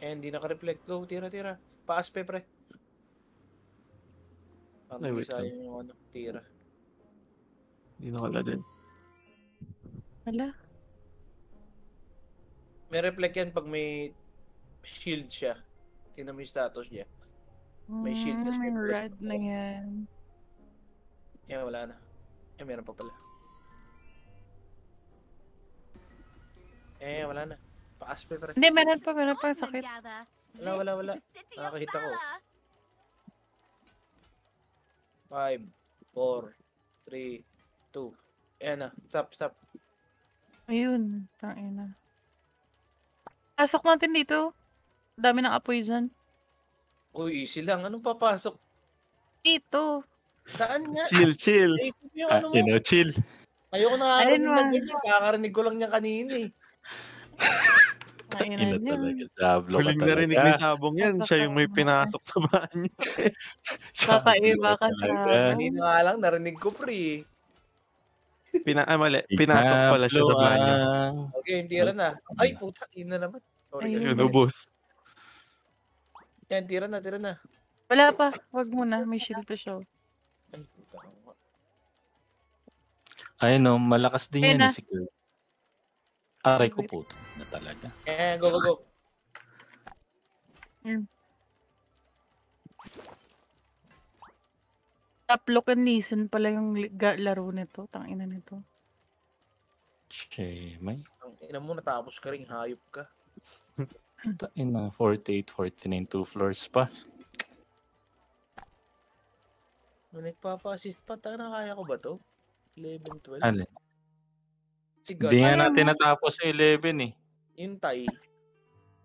Eh, hindi naka-reflect. Go, tira. Paaspe, pre. Parang Ay, hindi wait lang. sayang yung ano, tira. Hindi nakala din. Wala. May reflect yan pag may shield siya. Tingnan mo yung status niya. May shield kasi may press. Red na yan. Yan, wala na. Eh, meron pa pala. Eh, wala na. Paaspe, pre. Hindi, meron pa sakit. Wala. Nakakahit ako. 5, 4, 3, 2. Ayan na. Stop. Ayun, tangina. Pasok natin dito. Dami ng apoy dyan. Uy, easy lang. Anong papasok? Dito. Saan nga? Chill. Eh, yung ano mo. Chill. Ayoko nakakarinig Ayun, ng ganyan. Kakarinig ko lang niya kanina eh. Tangina Ina niya. talaga. Sablo ka Huling talaga. narinig ni Sabong yan. Siya yung may pinasok sa banyo. Kakaiba ka sa Kanina nga lang, narinig ko pre. Mali. Pinasok pala siya sa banyo. Okay, tira na. Ay, puta, ina naman. Sorry. Ayun. Yun, ubos. Yan, tira na. Wala pa. Wag muna. May shield to show. Ay, puta. Ay no, malakas din Ayun yan na. si Kurt. Aray ko puto na talaga. Eh, go. Top look and listen pala yung laro nito. Tangina nito. May. Ang ina mo, natapos ka rin, hayop ka. Ina, 48, 49, 2 floors pa. Nung nagpapa-assist pa, na kaya ko ba to? 11, 12? Alin? Si God. Hindi nga natin natapos sa 11 eh. Yung tay.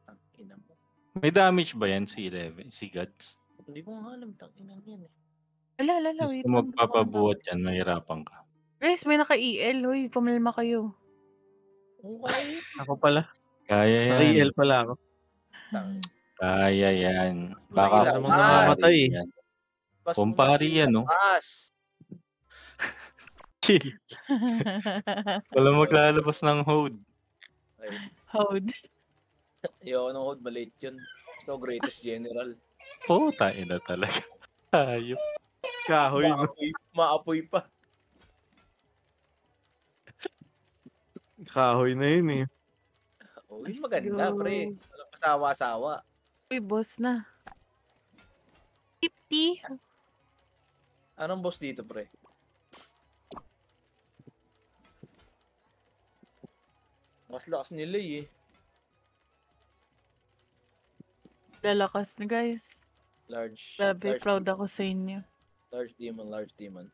Ang ina mo. May damage ba yan si 11? Si Gods? Hindi ko nga alam, tang ina yan eh. Wala. Gusto Wait mo lang. magpapabuhat yan, mahirapan ka. Guys, may naka-EL. Uy, pumalma kayo. Okay. Ako pala. Kaya yan. Naka-EL pala ako. Kaya yan. Baka Ano mga namamatay eh. Kumpari yan, no? Pas. Chill. Wala maglalabas ng hold. Hold. Ayoko ng hold, maliit yun. So, greatest general. Oo, tayo na talaga. Ayop. Kahoy. Maapoy pa. Kahoy na yun eh. Uy, maganda, pre. Walang pasawa-sawa. Uy, boss na. 50. Anong boss dito, pre? Mas lakas nila eh. Lalakas na, guys. Large. Grabe, proud ako sa inyo. Large demon.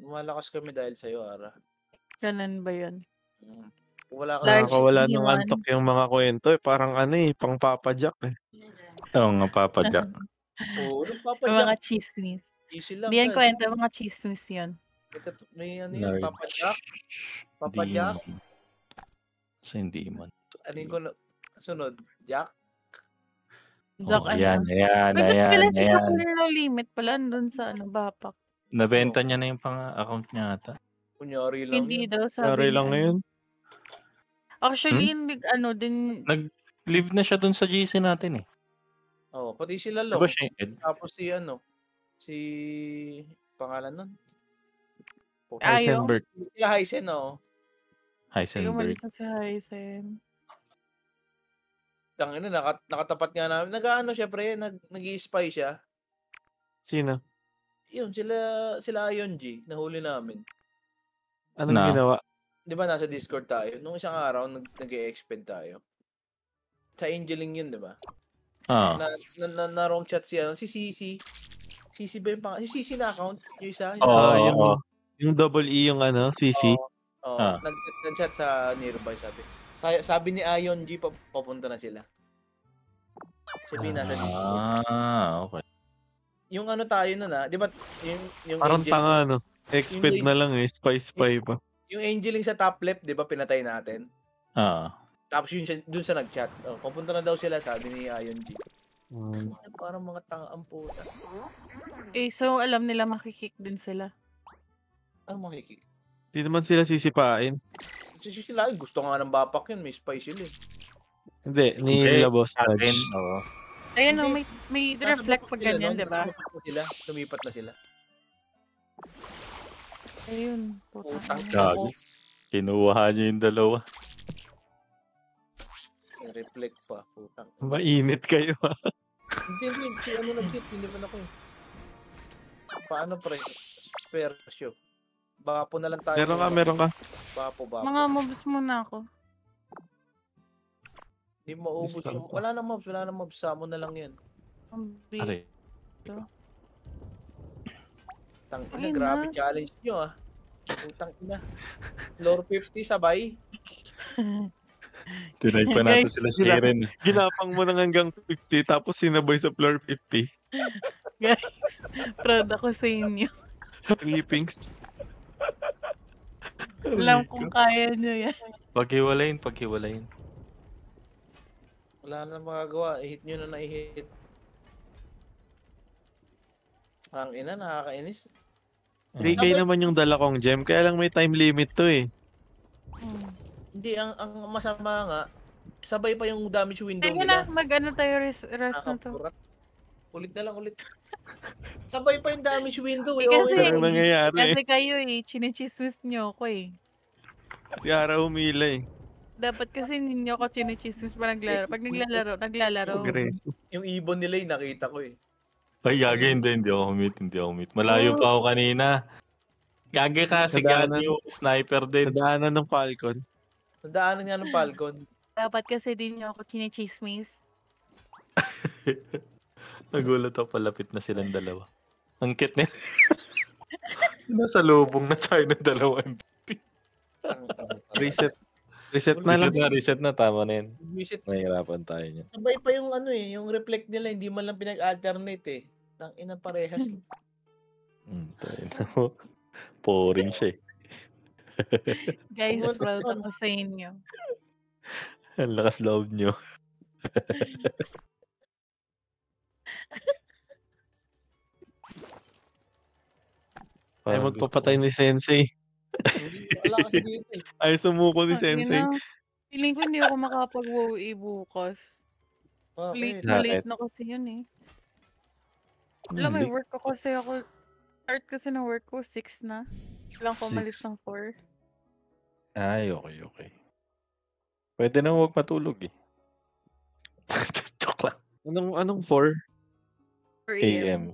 Malakas kami dahil sa'yo, Ara. Ganun ba yun? Wala ka Large Nakakawala ng demon. antok yung mga kwento eh. Parang ano eh, pang papadyak eh. Oo nga, Papa Jack. Oo, Yung papadyak. mga chismis. Easy lang. Hindi yan kwento, mga chismis yun. May ano yun, papadyak. Papadyak. Sa demon. Anin ko na, sunod, Jack. Jack, Ayan. No limit pala, andun sa bapak. Nabenta niya na yung pang-account niya ata. Kunyari lang Hindi yun. daw, sabi Kunyari ni lang ngayon. Actually, din... Nag-live na siya dun sa GC natin eh. Oo, pati sila lang. Diba siya Ed? Tapos si pangalan nun? Heisenberg. Si Heisen, oo. Heisenberg. Si Heisen. Tangina, nakatapat nga namin. Nag-ano siya, pre, nag-i-spy siya. Sino? Yun, sila Ion G, nahuli namin. Anong ginawa? Di ba nasa Discord tayo? Nung isang araw, nag-e-expend tayo. Sa Angeling yun, di ba? Na wrong chat si Cici. Cici ba yung pangalan? Yung Cici na account? Yung isa? Yung double E yung CC. Nag-chat sa nearby, sabi ni Ion G, papunta na sila. Sabi nasa Discord. Okay. Yung tayo nun di ba? Yung parang Angel, tanga exped na lang eh, spy pa. Yung Angeling sa top left, di ba, pinatay natin? Tapos dun sa nag-chat. Papunta na daw sila, sabi ni Ion G. Parang mga tanga ang puta. So alam nila makikick din sila. Ano makikik? Di naman sila sisipain. Kasi sila, gusto nga ng bapak yun, may spice sila eh. Hindi, ni Hindi, Labos sa akin, Nudge. oo. Ayun o, Hindi. may reflect pag ganyan, di ba? Lumipat na sila. Ayun. Putang Utang ina. Gagi. Kinuha niyo yung dalawa. Reflect pa. Utang. Mainit kayo ha. Hindi. Si ano nag-hit, hindi man ako eh. Paano pre? Spare show. Bapo na lang tayo. Meron ka. Bapo. Mga mobs muna ako. Hindi maubos Distant yung... pa. Wala nang mobs. Samo na lang yan. Ang big. Are. Tangina, Ayun grabe na. challenge nyo ah. Utang ina. Floor 50 sabay. Tinay pa natin sila Sharon. Ginapang mo nang hanggang 50 tapos sinabay sa floor 50. Guys, proud ako sa inyo. Clippings. Alam kung kaya nyo yan. Paghiwalayin. Wala na magagawa. I-hit nyo na i-hit. Ang ina, nakakainis. 3K naman yung dala kong gem, kaya lang may time limit to eh. Hindi, ang masama nga, sabay pa yung damage window Sige na, nila. mag-ano tayo rest na to. Nakakapurat. Ulit na lang. Sabay pa yung damage window eh. Kasi- Okay Ano lang. nangyayari eh. Kasi kayo eh, chinichismis nyo ako eh. Si Ara humila eh. Dapat kasi ninyo ako chinichismis pa naglalaro. Pag naglalaro. Progress. Yung ibon nila yung nakita ko eh. Ay, Gagi, hindi ako humit. Malayo pa ako kanina. Gagi kasi Nadaanan. yung sniper din. Nadaanan ng Falcon. Nadaanan nga ng Falcon. Dapat kasi din nyo ako chinichismis. Nagulat ako, palapit na silang dalawa. Ang cute nila. Nasa lubong na tayo ng dalawa. Reset na lang. Reset na, tama na yun. Visit. Nahihirapan tayo niya. Sabay pa yung ano eh, yung reflect nila, hindi man lang pinag-alternate eh. Tang ina parehas. Tayo na mo. Pouring siya eh. Guys, proud ako sa inyo. Ang lakas loob nyo. Ay magpapatay ni Sensei. Wala kasi dito eh. Ay sumuko ni Sensei. Feeling ko hindi ako makapag-WoW bukas. Bakit? Late na kasi yun eh. Alam, may work ko kasi ako. Start kasi ng work ko, 6 na. Kailangan ko umalis ng 4. Ay, okay. Pwede na huwag matulog eh. Joke lang. Anong 4? 4 AM.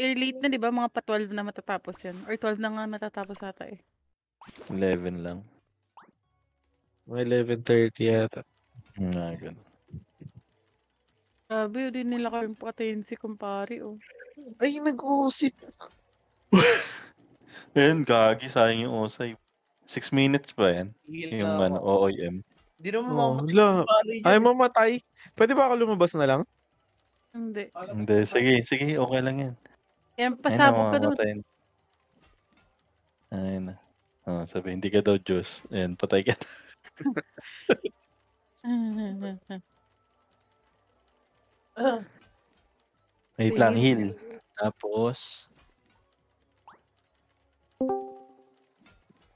Late na, di ba? Mga pa 12 na matatapos yan. Or 12 na nga matatapos ata eh. 11 lang. Mga 11:30 yata. Ganun. Sabi, hindi nila kayong patayin si kumpare oh. Ay, nag-uusip. Ayun, Gagi, sayang yung osay. 6 minutes ba yan? Yung OOM. Hindi naman Wala. Ay, mamatay. Pwede ba ako lumabas na lang? Hindi. Hindi, sige, okay lang yan. Yan, pasabog ka doon. Ayun na. Sabi, hindi ka daw Diyos. Ayun, patay ka. Wait lang, heal. Tapos,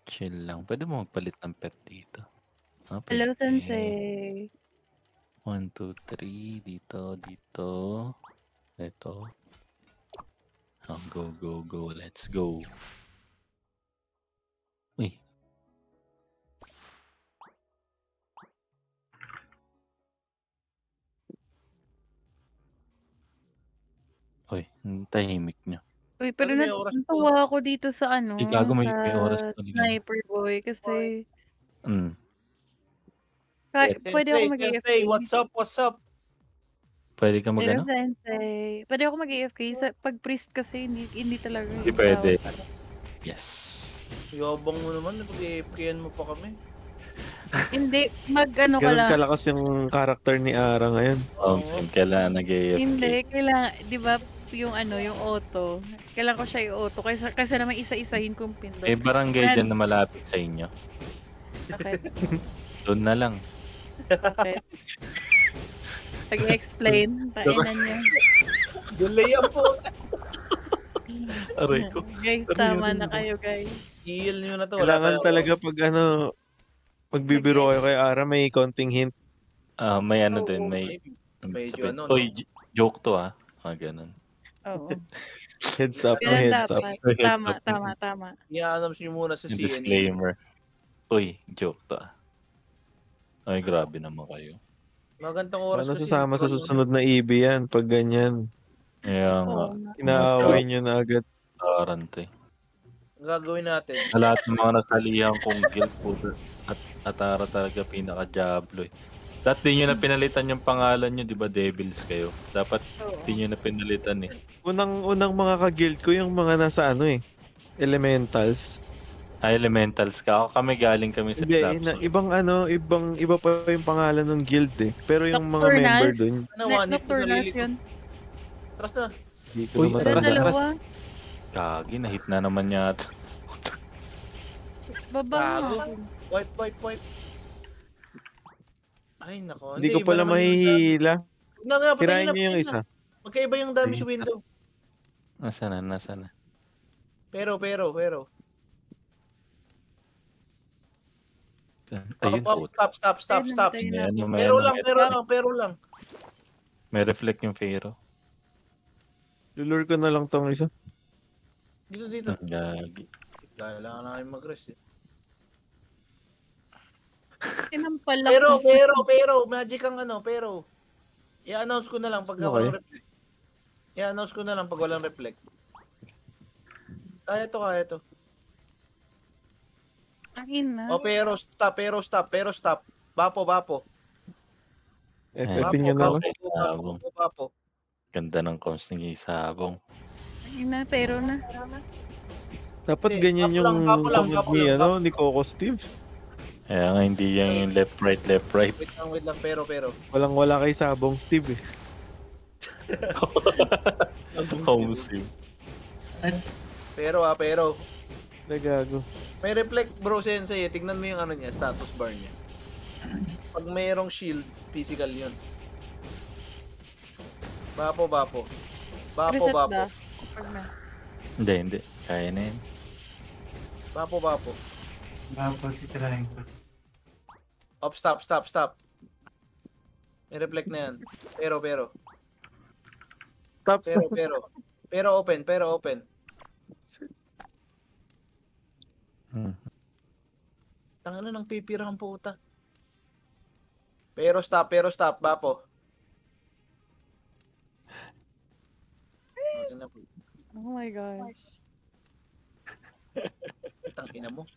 chill lang. Pwede mo magpalit ng pet dito. Hello, Sensei. 1, 2, 3. Dito. Ito. Go. Let's go. Uy. Uy, tahimik niya. Uy, pero Ano, may oras natuwa ako dito sa ano, Gago, may sa oras pa din. Sniper Boy kasi pwede ako mag-AFK. Sensei, what's up? Pwede ka mag-ano? Sensei. Pwede ako mag-AFK. Pag priest kasi, hindi talaga. Hindi pwede. Yes. Yabang mo naman, pag-AFK-an mo pa kami. Hindi, mag-ano ka Ganun lang. kalakas yung karakter ni Ara ngayon. Kailangan nag-AFK. Hindi, kailangan, di ba, yung auto. Kailangan ko siya i-auto. Kasi naman isa-isahin kong pindot. Eh, barangay dyan na malapit sa inyo. Bakit? Doon na lang. Bakit? Pag-explain, painan niya. Delay po. Aray ko. Guys, Ano tama yun? na kayo, guys. Heal nyo na to. Wala Kailangan tayo. talaga pag magbibiro kayo kay Ara, may konting hint. May ano Oo, din, may medyo sabihin, ano, Oy, joke to ganun. Oo. Heads up, Ganun heads up. dapat. Heads Tama, up. tama, tama. I-announce nyo muna sa Yung CNE. disclaimer. Uy, joke to Ay, grabe naman kayo. Magandang oras Paano kasi. sasama sa susunod na EB yan pag ganyan? Kaya nga, Oo nga. Inaaway nyo na agad. tarante. Ang gagawin natin. Sa lahat ng mga nasalihan kong guild po at Atara talaga pinaka-Diablo. Dapat di nyo na pinalitan yung pangalan nyo, di ba Devils kayo? Dapat di nyo na pinalitan Unang mga ka-guild ko yung mga nasa Elementals. Elementals ka. Ako kami galing kami sa Hindi, Flapson. iba pa yung pangalan ng guild eh. Pero yung mga Nocturnals? member dun, Ano, one hit na Nocturnals sarili ko. yun. Tras na. hindi ko Uy, na Pero atras, matanda. dalawa. Gagi, na-hit na naman yata. Baba Gago. nga. Wipe. Ay, nako. Hindi ko iba pala naman yung mahihila. dami. Nga, patayin Kirain na, nyo yung patayin isa. na. Magkaiba yung damage window. Nasaan na? Pero. Ayun po. Stop. Tayo na. Pero lang. May reflect yung Pharaoh. Lulur ko na lang tong isa. Dito. Gagi. Kailangan namin mag-rest eh. Tinampalak. Pero, magic ang pero. I-announce ko na lang pag Okay. walang reflect. I-announce ko na lang pag walang reflect. Kaya to. Akin na. Oh, pero stop. Bapo. FF nyo na lang. Bapo. Ganda ng comms ni Sabong. Akin na, pero na. Dapat Hindi, ganyan yung bapo lang, command ni Coco Steve. Kaya nga hindi yan yung left right. Wait lang, pero. Walang-wala kay Sabong Steve eh. Home sim. Pero. Nagago. May reflect bro sensei, tingnan mo yung niya, status bar niya. Pag mayroong shield, physical yun. Bapo. Reset ba? Pag na. Hindi. Kaya na yan. Bapo. titirahin ko. Stop. May reflect na yan. Pero. Stop. Pero open. Tangina ng pipirang puta. Pero stop, bapo. Oh my gosh. Tangina mo.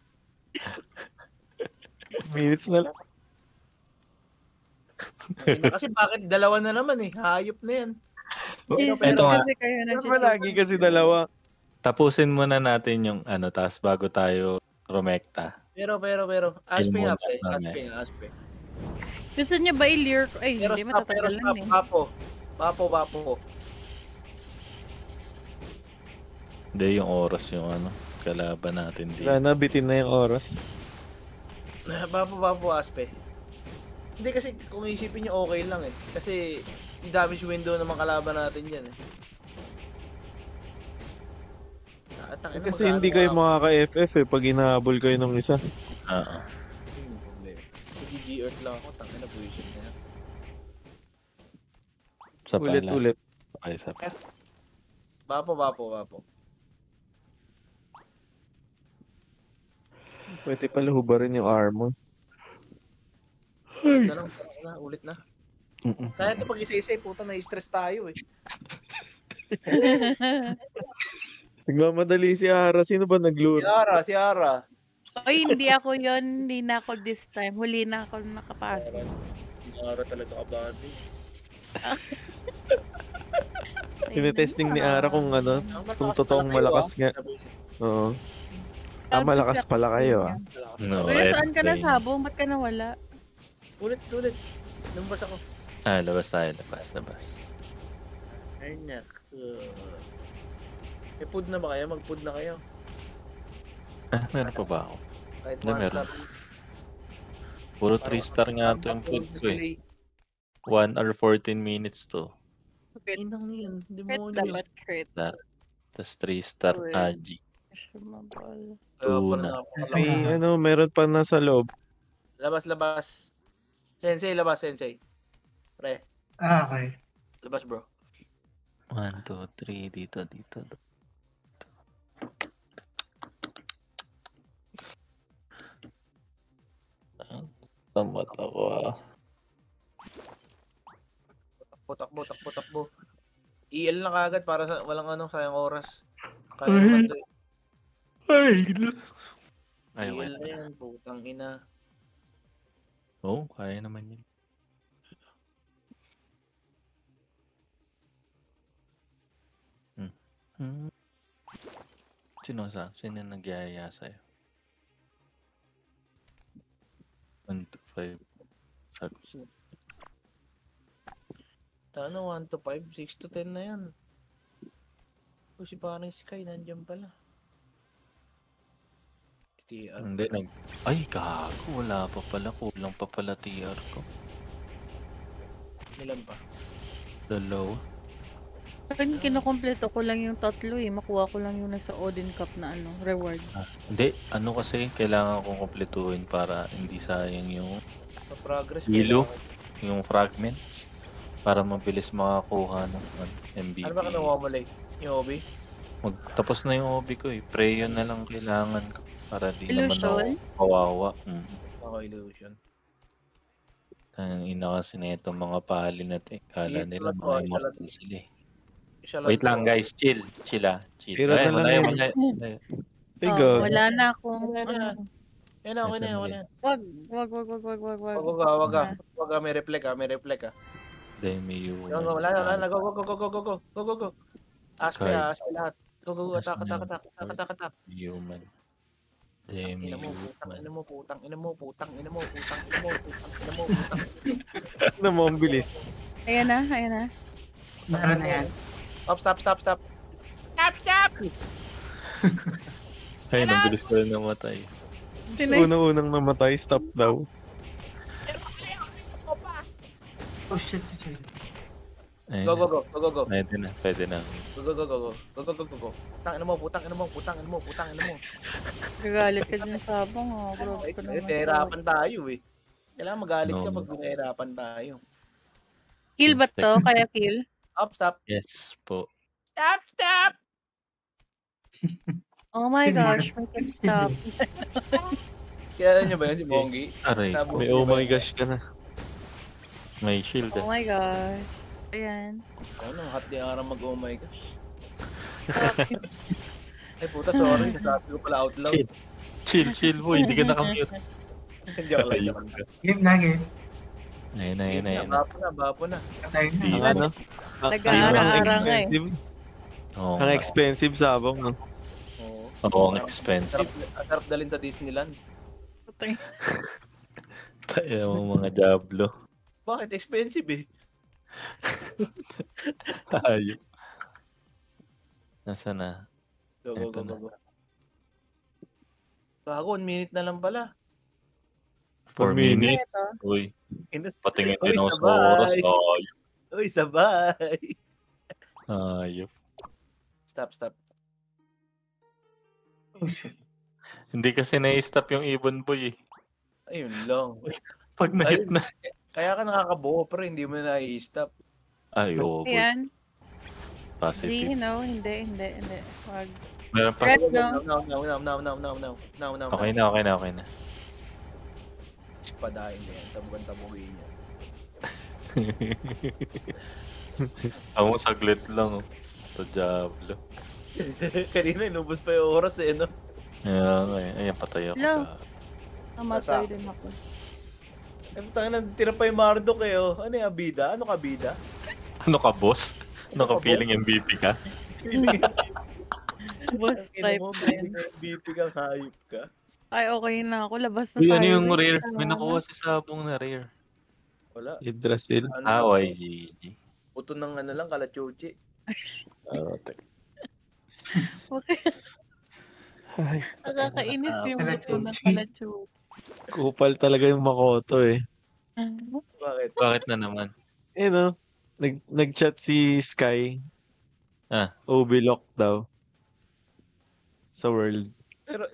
Minutes na lang. Kasi bakit dalawa na naman eh? Hayop na yan. Jesus, Ito nga. kasi kayo Lagi kasi dalawa. Tapusin muna natin yung tapos bago tayo rumekta. Pero. Aspe nga, pre. Muna, Aspe. Gusto niyo ba i-lure ko? Ay, Pero hindi stop, matatagalan eh. Bapo. Hindi yung oras yung kalaban natin dito. Wala na, bitin na yung oras. Bapo, Aspe. Hindi kasi kung isipin nyo okay lang eh. Kasi yung damage window ng mga kalaban natin yan eh. Kasi hindi kayo makaka-FF pag inahabol kayo ng isa. Oo. GG Earth lang ako, tangina na buwisit na yan. Sa Ulit. Okay, sa Bapo. Pwede pala hubarin yung armor. Ulit na. Kaya ito pag isa-isa puta na-stress tayo eh. Nagmamadali si Ara. Sino ba naglure? Si Ara. Oy, hindi ako yon. Hindi na ako this time. Huli na ako nakapasok. Si Ara talaga kabati. Tinetesting ni Ara kung kung totoong malakas nga. Oo. Malakas pala kayo ah. No, Kuya, saan ka na Sabong? Ba't ka nawala? Ulit. Lumabas ako. Labas tayo. Ay, may food na ba kayo? Mag-food na kayo. Meron pa ba ako? Kahit Hindi, one meron. star. Puro 3-star nga to yung food ko eh. 1 or 14 minutes to. Crit. Inang yan. Hindi Crit mo dapat crit. Tas 3-star Uy. Agi. Sumabal. Tuna. May meron pa nasa loob. Labas. Sensei, labas, Sensei. Pre, Okay. labas bro. 1, 2, 3. Dito. Tamat ako Takbo. EL na kagad para sa walang sayang oras. Kaya naman to. Ay, EL na yan, putang ina. Oo, kaya naman yun. Sino nagyayaya sa'yo? 1 to 5. Sagot. Tano, 1 to 5, 6 to 10 na yan. O si parang Sky, nandiyan pala. TR. Hindi, Ay, gago. Wala pa pala. Kulang pa pala TR ko. Ilan pa? 2. Akin kinukumpleto ko lang yung 3 eh. Makuha ko lang yung nasa Odin Cup na reward. Hindi, kasi kailangan kong kumpletuhin para hindi sayang yung Sa progress. hilo, yung fragments. Para mabilis makakuha ng MVP. Ano ba kinuha mo like? Yung hobby? Tapos na yung hobby ko eh. Prayon na lang kailangan ko. Para di naman ako Illusion? kawawa. Ako illusion. Ang ina kasi na itong mga pali na ito. Kala nila mga immortal sila eh. Isa Wait lang to. guys, chill. Tira na lang yun. Ay, God. Wala na akong Yan na, okay na yan. Wag. Wag, may reflect ah. Dahil may yung... Wala na, go. Aspe lahat. Go, attack. Human. Demi Putang ina mo. Ano mo, ang bilis. Ayan na. Meron na yan. Stop. Ay, nabilis ko rin namatay. Unang namatay, stop daw. Oh shit. Ayun Go. Pwede na. Go. Putang ina mo. Gagalit ka din sa sabong. Bro. Nahihirapan tayo eh. Kailangan magalit ka pag nahihirapan tayo. Kill ba to? Kaya kill? Stop. Yes po. Stop. Oh my gosh, make it stop. Kaya nyo ba yun si Bongi? Aray, May oh my gosh ka na. may shield Oh my gosh. Ayan. Hot di araw mag oh my gosh. Ay puta, sorry. Nasabi ko pala out loud. Chill po, hindi ka nakamute. Hindi ako lang. Game na. Ayun. Bapo na. Patay na. Ang ano? Nag-aara-ara nga eh. expensive. Oo, Ang expensive sabong, no? Oo, ang expensive. Sarap dalhin sa Disneyland. Tayo mo mga Diablo. Bakit? Expensive eh. Tayo. Nasaan na? Go. Ito na. Gago, 1 minute na lang pala. 4 minutes. Ito. Uy, patingin Uy, din ako sa sabay. oras. Uy, sabay. Ayop. Stop. Oh shit. Hindi kasi na-stop yung Ibon Boy eh. Ayun lang. Pag na-hit na. Kaya ka nakakabuo pero hindi mo na i-stop. Ay, oo boy. Ayan. Positive. Hindi. Wag. Meron pa. Red, no? Now. Okay na. Padahin na yan. Tabugan-tabugin niya. Ako saglit lang oh. Sa Diablo. Kanina inubos pa yung oras eh, no? Ayan, patay ako. Hello. Namatay din ako. Eh, putangin na, tira pa yung Marduk eh, oh. Ano yung abida? Ano ka abida? Ano ka, boss? Ano ka feeling MVP ka? Boss type mo, na yun. MVP kang hayop ka. Ay, okay na ako. Labas na Uy, tayo. ano yung guys. rare? May Tama nakuha na. si Sabong na rare. Wala. Yggdrasil. YGG. Puto ng ano lang, kalachuchi. Okay. Ay, Nakakainis yung Kalachuchi. buto ng kalachuchi. kupal talaga yung Makoto eh. Bakit? Bakit na naman? Eh no, nag-chat si Sky. Ah. OB lock daw. sa world.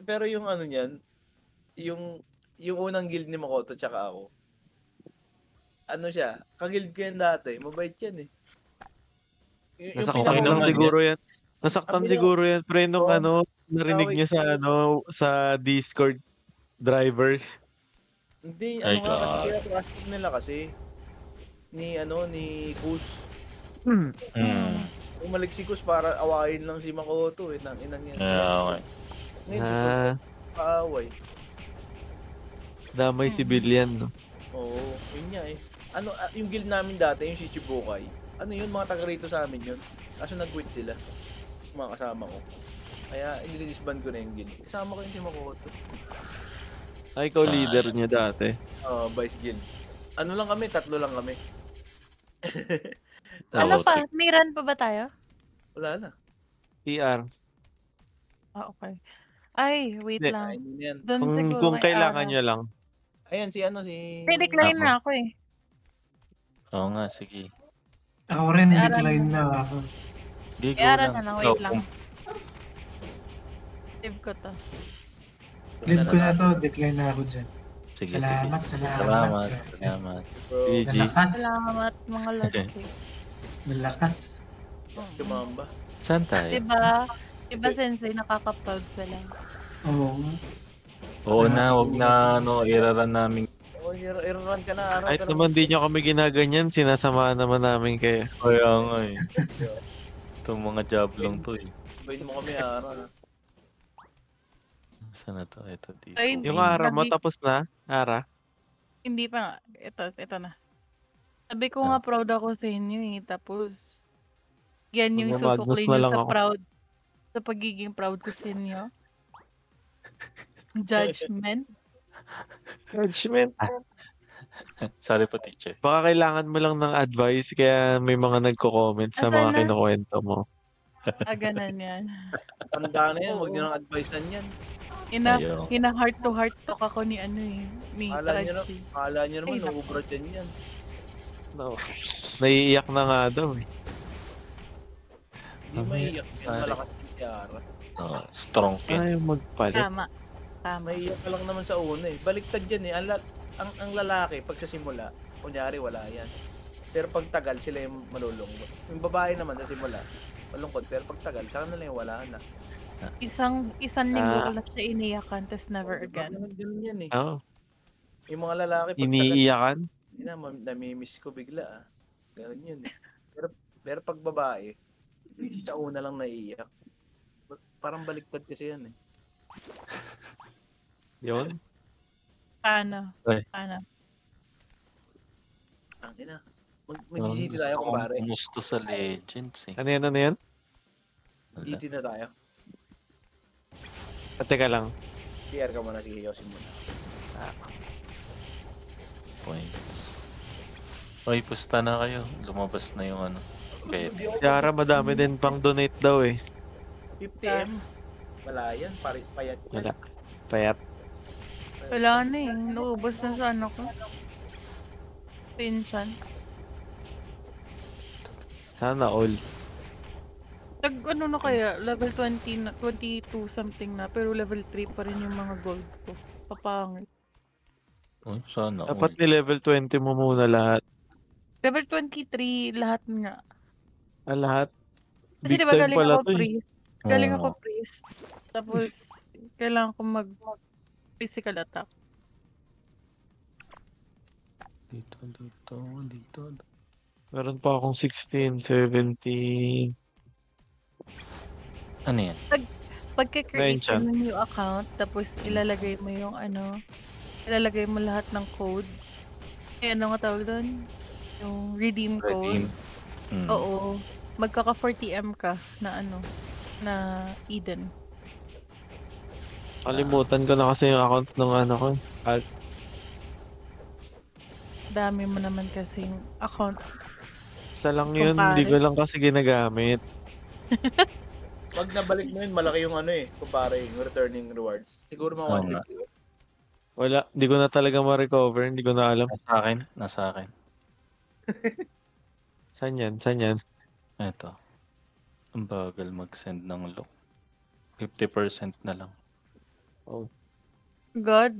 Pero yung ano niyan, yung unang guild ni Makoto tsaka ako, ano siya, kaguild ko yan dati, mabait yan eh. Yung Nasaktan Okay mo lang naman siguro yan. Nasaktan Sabi niya, siguro yan, pre, nung oh, narinig away. niyo sa Discord driver. Hindi, My ano nga, kasi God. kaya plastic nila kasi, ni Kus. Hmm. Umalik si Kus para awayin lang si Makoto eh, nang inang yan. Okay. Ngayon, gusto kaaway. Damay civilian, no? Oo, yun nga eh. Yung guild namin dati, yung Shichibukai, ano yun, mga taga rito sa amin yun. Kaso nag-quit sila, mga kasama ko. Kaya, inilisban ko na yung guild. Kasama ko yung si Makoto. Ay, ikaw leader niya dati. Vice guild. Ano lang kami, 3 lang kami. Ano Ako, pa? May run pa ba tayo? Wala na. PR. Okay. Ay, wait Hindi. lang. Ayun yan. Doon siguro Kung kay kailangan Ara. niya lang. Ayan, si Decline na ako eh. Oo nga, sige. Ako rin, May aral decline na ako. Di Kay Ara na lang, wait lang. Kung- Save ko to. Leave ko na to, decline na ako dyan. Sige, Salamat, sige. salamat. Salamat. GG. Malakas, Salamat mga lods. malakas. Tumamba. Saan tayo? Diba sensei, nakaka-proud sila. Oo. Oo na, wag na, iraran namin. I-run ka na, araw. Kahit naman di nyo kami ginaganyan, sinasamahan naman namin kayo. Kaya nga eh. Itong mga jablong to eh. Bayin mo kami, araw. Saan na to? Ito dito. Ay, Yung Ara mo, tapos na? Ara? Hindi pa nga. Ito na. Sabi ko nga proud ako sa inyo eh. Tapos, yan yung Mga Magnus susuklay na nyo lang sa ako. proud. Sa pagiging proud ko sa inyo. Judgment. Judgment. Sorry po, teacher. Baka kailangan mo lang ng advice, kaya may mga nagko-comment sa Asan mga na? kinukwento mo. Ganan yan. Tanda na yan, huwag Oo. nyo nang advicean yan. Ayaw. Heart to heart talk ako ni ni Raji. Akala nyo naman, Ay, naku. naubra dyan yan. No. Naiiyak na nga daw eh. Hindi maiiyak yan, Pare. malakas yung si Ara. Strong kin. Ayaw magpalit. Tama. Maiiyak ka lang naman sa una eh. Baliktad yan eh. Ang lalaki, pag sa simula, kunyari wala yan. Pero pag tagal, sila yung malulungkot. Yung babae naman sa simula, malungkot. Pero pag tagal, saka na lang yung wala na. Isang linggo ko lang siya iniyakan, tapos never again. Ganun yan eh. Oo. Yung mga lalaki, pag tagal, Iniiyakan. namimiss ko bigla ah. Ganun yun eh. Pero pag babae, sa una lang naiiyak. Parang baliktad kasi yan eh. Yun. Paano? Ay. Paano? Ang ina. Mag-GT tayo kung pare. Gusto sa Legends eh. Ano yan, ano yan? Wala. GT na tayo. Teka lang. PR ka muna, sige, Yosin muna. Points. Oy, pusta na kayo. Lumabas na yung ano. Okay. Si Ara madami din pang donate daw eh. 50M. Wala yan, payat yan. Wala. Payat. Wala na eh. Naubos na sa ano ko. Pinsan. Sana all. Ano na kaya? Level 20 na, 22 something na. Pero level 3 pa rin yung mga gold ko. Papangit. Oh, sana. Dapat ni level 20 mo muna lahat. Level 23 lahat nga. Lahat. Kasi Big diba time galing pala ako to eh. priest. Galing ako priest. Tapos, kailangan ko mag physical attack. Dito. Meron pa akong 16, 17. Ano yan? Pagka-create Na-enchant. mo ng new account, tapos ilalagay mo yung ilalagay mo lahat ng code. Ano nga tawag doon? Yung redeem code. Redeem. Oo. Magkaka 40M ka na na Eden. Kalimutan ko na kasi yung account ng ano ko. At Dami mo naman kasing account. isa lang yun, Kumpare. hindi ko lang kasi ginagamit. Pag nabalik mo yun, malaki yung kumpare yung returning rewards. Siguro mga Oo nga. 150. Wala, hindi ko na talaga ma-recover, hindi ko na alam. Nasa akin. Saan yan? Ito. Ang bagal mag-send ng lock. 50% na lang. Oh. God.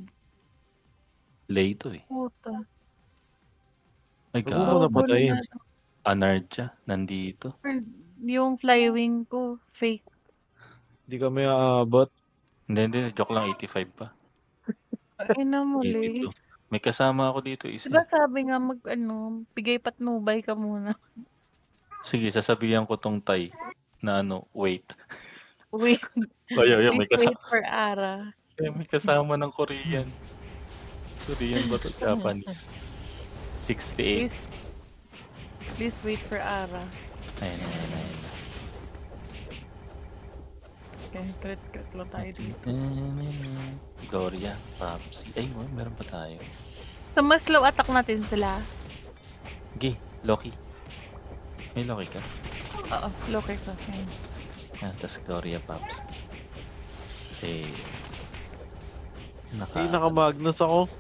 Lay to eh. Puta. Ay, Huwag mo God. na patayin. Anardya, nandito. Yung flywing ko, fake. Hindi kami aabot. Hindi. Joke lang, 85 pa. Ay na muli. 82. May kasama ako dito isa. Diba sabi nga bigay patnubay ka muna. Sige, sasabihan ko tong Thai na wait. Wait. May Please wait for Ara. May kasama ng Korean. Korean ba to? Japanese. 68. Please wait for Ara. Ayun. Okay, crit lang tayo dito. Gloria, Papsi. Ay, meron pa tayo. So, mas slow attack natin sila. Okay, Loki. May Loki ka? Oo, Loki ka. Tapos Gloria, Papsi. Okay. Naka-Magnus ako.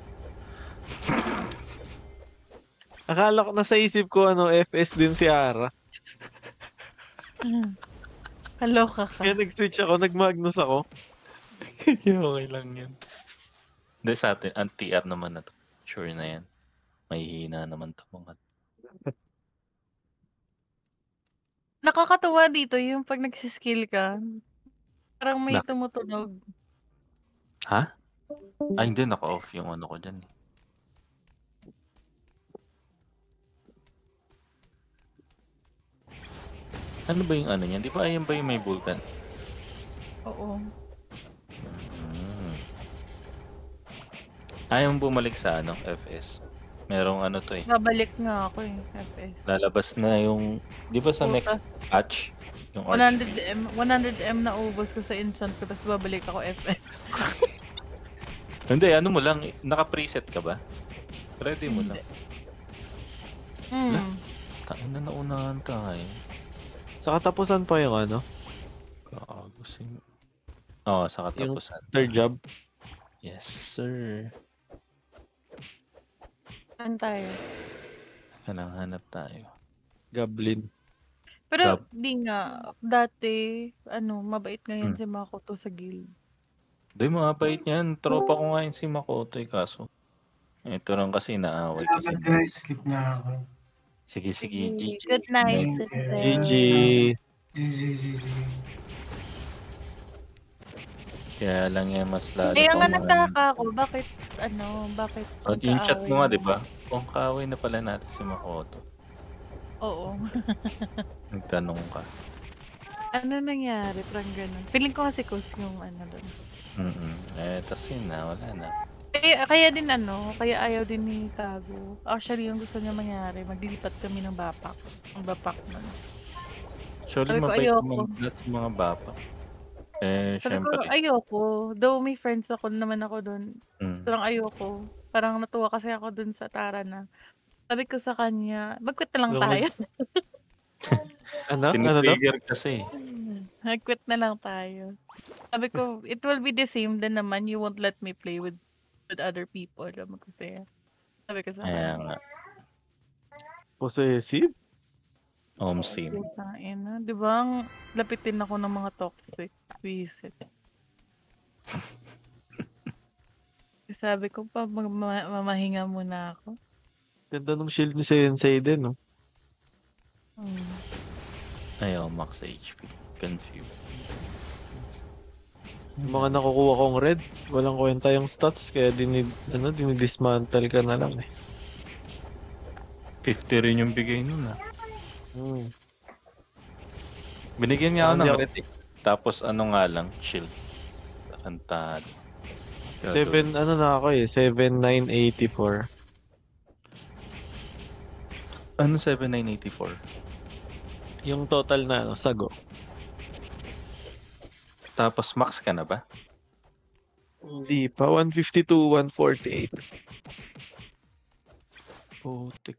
Akala ko nasa isip ko FS din si Ara. Kaloka ka. Kaya nag-switch ako, nag-Magnus ako. Okay lang yan. Hindi sa atin, anti-TR naman na to. Sure na yan. May hina naman to mga. Nakakatuwa dito yung pag nagsiskill ka. Parang may Na- tumutunog. Ha? Ay, hindi. Naka-off yung ano ko dyan. Ano ba yung ano niyan? Di ba ayan ba yung may vulkan? Oo. Ayaw bumalik sa FS. Merong ano to eh. Babalik nga ako FS. Lalabas na yung, di ba sa Puta. next patch? Yung 100M na ubos ko sa enchant ko, tapos babalik ako FS. Hindi, ano mo lang, naka-preset ka ba? Ready mo lang. Tain na naunahan tayo. Sa katapusan pa yung Kaagusin. Oo, sa katapusan. third job. Yes, sir. Saan tayo? Hanap tayo. Goblin. Pero di nga, dati, mabait ngayon si Makoto sa guild. Doy, mabait yan. Tropa ko nga yun si Makoto kaso. Ito lang kasi naaway kasi. Guys, sleep na ako. Sige, GG. Good night. GG. GG. Kaya lang yan mas lalo. Kaya nga nagtaka ako, bakit? Yung chat mo nga, di ba? Kung kaaway na pala natin si Makoto. Oo. Nagtanong ka. Ano nangyari? Parang ganun. Feeling ko kasi kus yung doon. Tas yun na, wala na. Kaya din kaya ayaw din ni Kago. Actually, yung gusto niya mangyari, maglilipat kami ng bapak. Ang bapak nun. Actually, Sabi ko, mabait ayoko. naman lahat sa mga bapa. Sabi ko, Syempre. ayoko. Though may friends naman ako doon. Mm. Parang ayoko. Parang natuwa kasi ako doon sa Tara na. Sabi ko sa kanya, mag-quit na lang tayo. Ano? Tinitrigger kasi. Mag-quit na lang tayo. Sabi ko, it will be the same din naman. You won't let me play with other people. Sabi ko sa Kaya kanya. nga. Possessive? Sim. Di ba? Lapitin ako ng mga toxic. Visit. Sabi ko pa, mamahinga muna ako. Ganda ng shield ni Sensei din, no? Ayaw, max HP. Confused. Yung mga nakukuha kong red, walang kwenta yung stats, kaya dinidismantle ka na lang eh. 50 rin yung bigay nun Hmm. Binigyan niya ako ng Ano red eh. Tapos nga lang, shield. Tarantado. 7, na ako 7,984. Ano 7,984? Yung total na, sago. Tapos max ka na ba? Hindi pa, 152, 148. Putik.